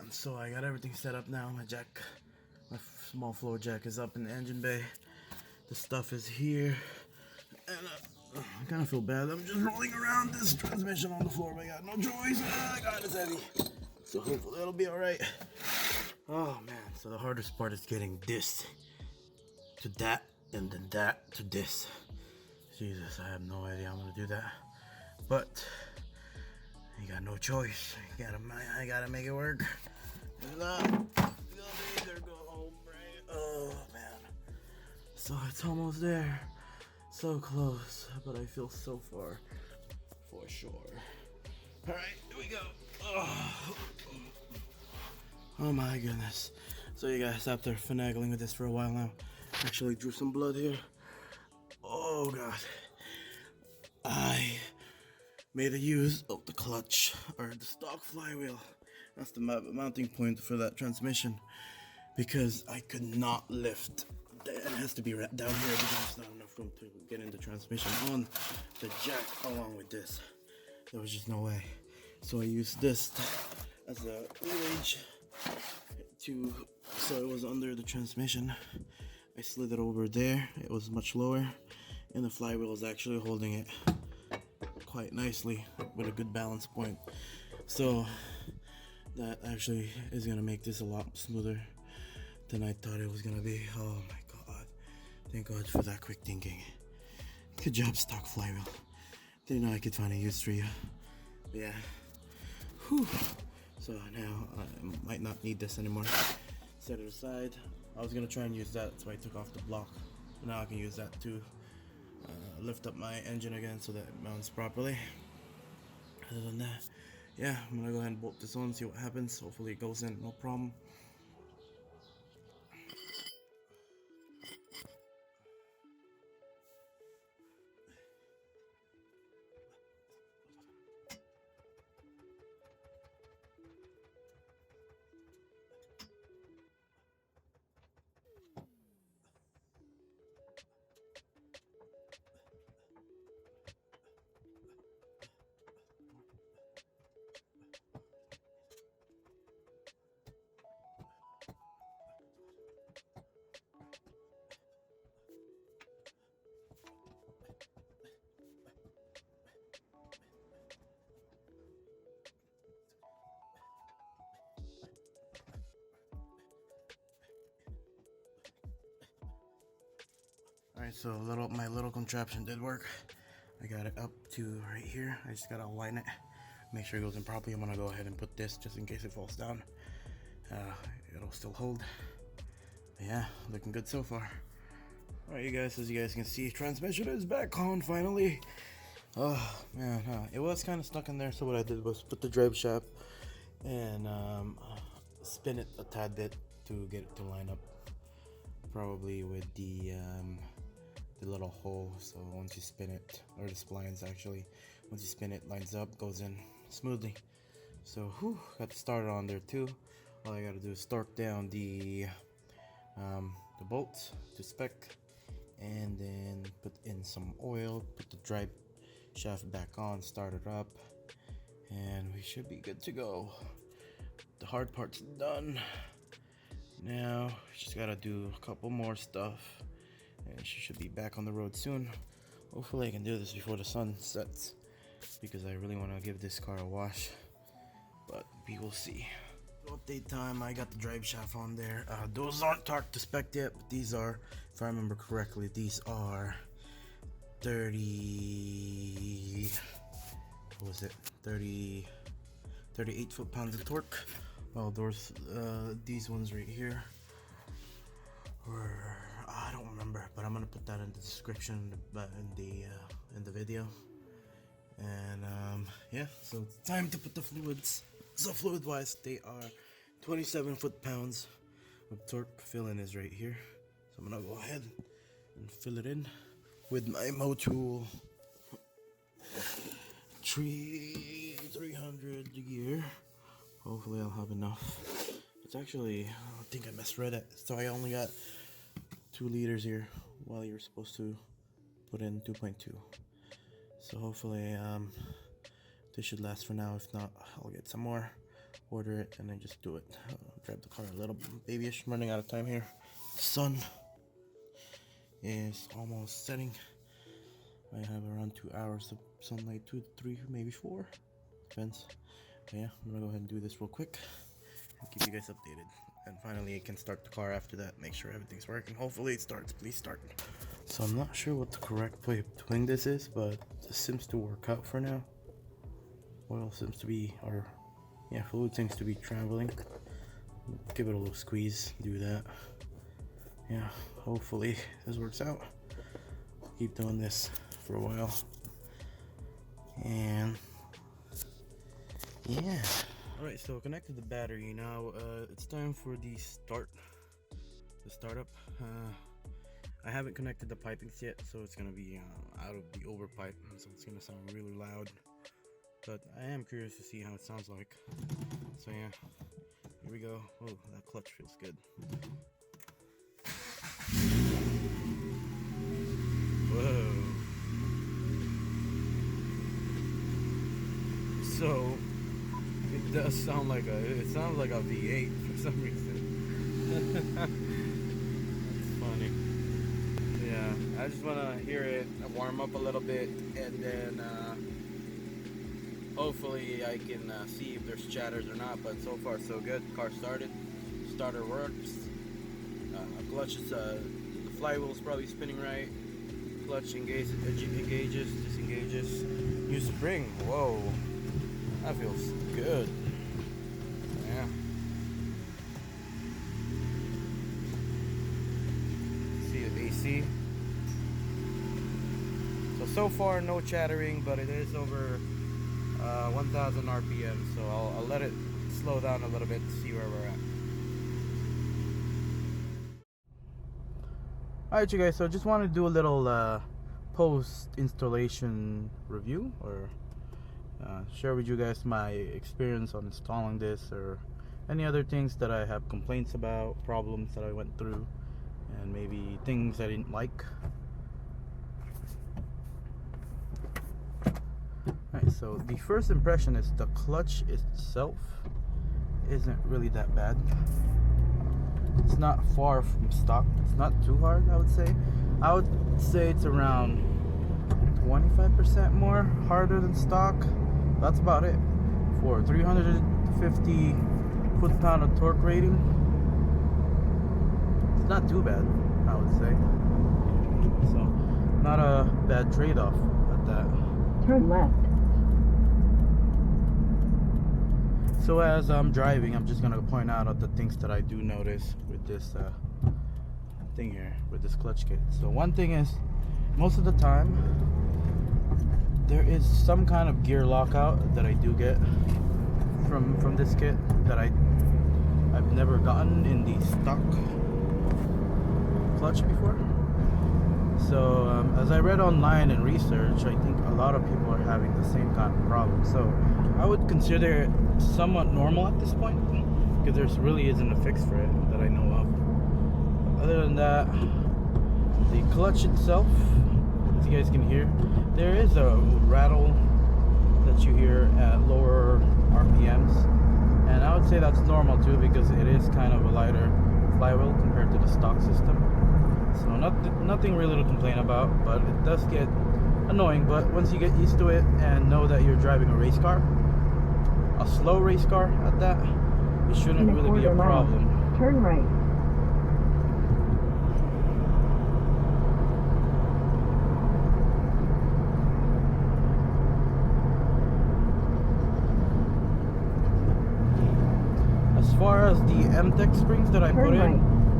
So I got everything set up now. My jack, my small floor jack is up in the engine bay. The stuff is here, and I kind of feel bad. I'm just rolling around this transmission on the floor, but I got no choice. God, it's heavy. So hopefully it'll be all right. Oh man, so the hardest part is getting this to that, and then that to this. Jesus, I have no idea I'm gonna do that, but you got no choice. I gotta make it work. If not, either go home, right? Oh man. So it's almost there. So close, but I feel so far. For sure. Alright, here we go. Oh my goodness. So you guys, after finagling with this for a while now, actually drew some blood here. Oh god. I made a use of the clutch, or the stock flywheel. That's the mounting point for that transmission, because I could not lift. It has to be down here because there's not enough room to get in the transmission on the jack along with this. There was just no way. So I used this as a leverage so it was under the transmission. I slid it over there. It was much lower, and the flywheel was actually holding it quite nicely with a good balance point. So that actually is gonna make this a lot smoother than I thought it was gonna be. Oh my god. Thank God for that quick thinking. Good job, stock flywheel. Didn't know I could find a use for you. But yeah. Whew. So now I might not need this anymore. Set it aside. I was gonna try and use that, so I took off the block. But now I can use that to lift up my engine again so that it mounts properly. Other than that, yeah, I'm gonna go ahead and bolt this on, see what happens. Hopefully it goes in, no problem. Alright, so my little contraption did work. I got it up to right here. I just gotta align it, make sure it goes in properly. I'm gonna go ahead and put this just in case it falls down. It'll still hold. But yeah, looking good so far. Alright, you guys, as you guys can see, transmission is back on finally. Oh man, it was kind of stuck in there. So what I did was put the drive shaft and spin it a tad bit to get it to line up, probably with the little hole. So once you spin it, or the splines actually, once you spin it, lines up, goes in smoothly. So got the starter on there too. All I gotta do is torque down the bolts to spec, and then put in some oil, put the drive shaft back on, start it up, and we should be good to go. The hard part's done. Now just gotta do a couple more stuff, and she should be back on the road soon. Hopefully I can do this before the sun sets, because I really want to give this car a wash, but we will see. Update time, I got the drive shaft on there. Those aren't torqued to spec yet, but these are, if I remember correctly, these are 38 foot-pounds of torque. Well, these ones right here were, I don't remember, but I'm gonna put that in the description in the video. And yeah, so it's time to put the fluids. So fluid wise, they are 27 foot-pounds of torque. Fill-in is right here, so I'm gonna go ahead and fill it in with my Motul 300 gear. Hopefully I'll have enough. It's actually, I think I misread it, so I only got 2 liters here, while you're supposed to put in 2.2. So hopefully this should last for now. If not, I'll get some more, order it and then just do it. Drive the car a little babyish. I'm running out of time here. The sun is almost setting. I have around 2 hours of sunlight, 2 to 3, maybe 4, depends. But yeah, I'm gonna go ahead and do this real quick and keep you guys updated. And finally I can start the car after that, make sure everything's working. Hopefully it starts. Please start. So I'm not sure what the correct way of doing this is, but this seems to work out for now. Oil seems to be, or yeah, fluid seems to be traveling. Give it a little squeeze, do that. Yeah, hopefully this works out. Keep doing this for a while. And yeah. Alright, so connected the battery now. It's time for the startup. I haven't connected the pipings yet, so it's gonna be out of the overpipe, so it's gonna sound really loud. But I am curious to see how it sounds like. So yeah, here we go. Oh, that clutch feels good. Whoa. So it does sound like it sounds like a V8 for some reason. That's funny. Yeah, I just want to hear it warm up a little bit, and then hopefully I can see if there's chatters or not. But so far so good. Car started, starter works. Clutch is the flywheel is probably spinning right. Clutch engages, disengages. New spring. Whoa, that feels good. Yeah. See the AC. So far no chattering, but it is over 1,000 RPM. So I'll let it slow down a little bit to see where we're at. Alright you guys, so just want to do a little post installation review, or share with you guys my experience on installing this, or any other things that I have complaints about, problems that I went through, and maybe things I didn't like. Alright, so the first impression is the clutch itself isn't really that bad. It's not far from stock. It's not too hard, I would say. I would say it's around 25% more harder than stock. That's about it. For 350 foot-pound of torque rating, it's not too bad, I would say. So, not a bad trade-off at that. Turn left. So as I'm driving, I'm just gonna point out the things that I do notice with this thing here, with this clutch kit. So one thing is, most of the time, there is some kind of gear lockout that I do get from this kit that I've never gotten in the stock clutch before. So as I read online and research, I think a lot of people are having the same kind of problem. So I would consider it somewhat normal at this point, because there really isn't a fix for it that I know of. Other than that, the clutch itself, as you guys can hear, there is a rattle that you hear at lower RPMs, and I would say that's normal too, because it is kind of a lighter flywheel compared to the stock system. So nothing really to complain about, but it does get annoying. But once you get used to it and know that you're driving a race car, a slow race car at that, it shouldn't really be a problem. Turn right. As far as the MTEC springs that I put in,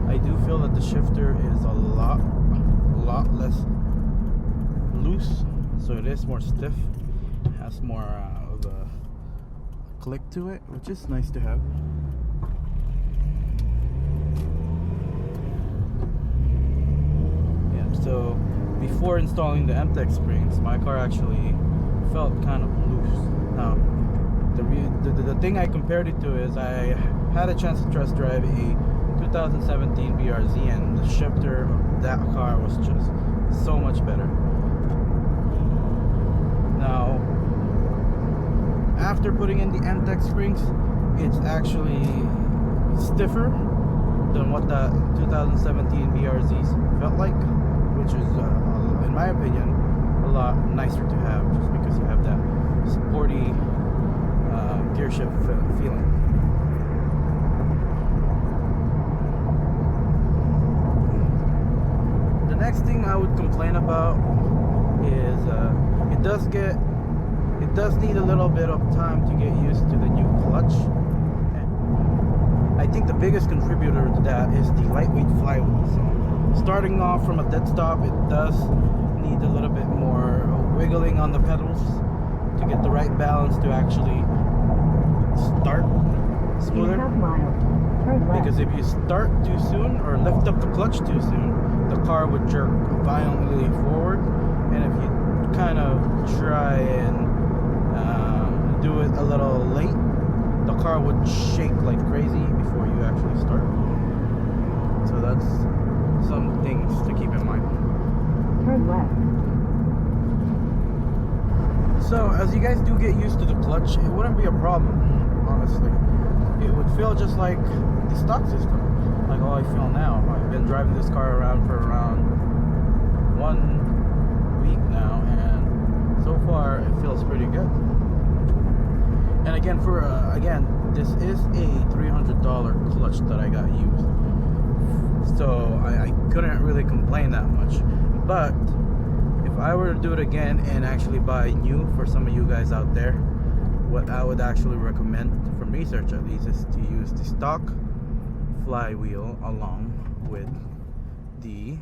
I do feel that the shifter is a lot less loose, so it is more stiff. It has more of a click to it, which is nice to have. Yeah, so before installing the MTEC springs, my car actually felt kind of loose. Now, the thing I compared it to is I had a chance to test drive a 2017 BRZ, and the shifter of that car was just so much better. Now, after putting in the MTEC springs, it's actually stiffer than what the 2017 BRZs felt like, which is, in my opinion, a lot nicer to have, just because you have that sporty gear shift feeling. The next thing I would complain about is it does need a little bit of time to get used to the new clutch. I think the biggest contributor to that is the lightweight flywheel. So starting off from a dead stop, it does need a little bit more wiggling on the pedals to get the right balance to actually start smoother. Because if you start too soon or lift up the clutch too soon, the car would jerk violently forward, and if you kind of try and do it a little late, the car would shake like crazy before you actually start. So that's some things to keep in mind. Turn left. So as you guys do get used to the clutch, it wouldn't be a problem, honestly. It would feel just like the stock system, like how I feel now. I've been driving this car around for around 1 week now, and so far it feels pretty good. And again, this is a $300 clutch that I got used, so I couldn't really complain that much. But if I were to do it again and actually buy new, for some of you guys out there, what I would actually recommend, from research at least, is to use the stock flywheel along with the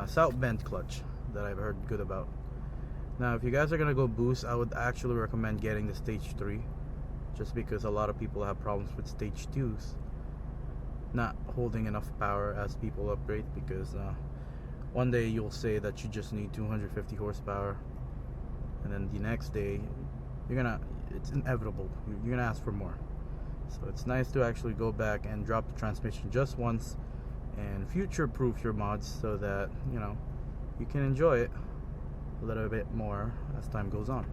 South Bend clutch that I've heard good about. Now, if you guys are gonna go boost, I would actually recommend getting the stage 3, just because a lot of people have problems with stage 2s not holding enough power as people upgrade, because one day you'll say that you just need 250 horsepower, and then the next day it's inevitable, you're gonna ask for more. So it's nice to actually go back and drop the transmission just once and future proof your mods, so that you can enjoy it a little bit more as time goes on.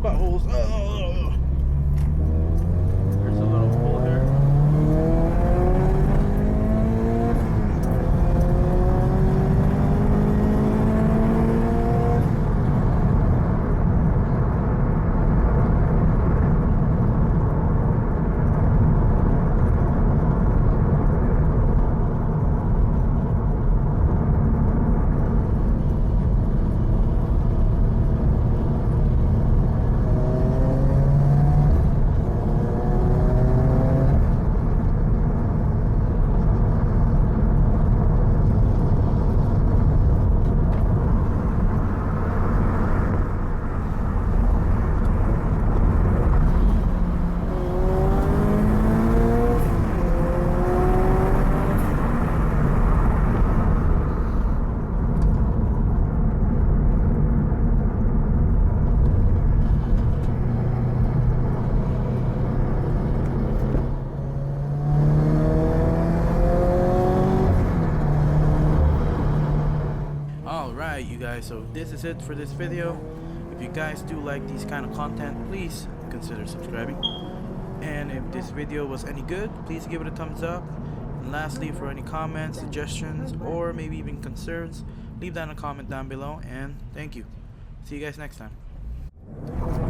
Potholes. Oh. There's a little hole here. You guys, so this is it for this video. If you guys do like these kind of content, please consider subscribing, and if this video was any good, please give it a thumbs up. And lastly, for any comments, suggestions, or maybe even concerns, leave that in a comment down below, and thank you. See you guys next time.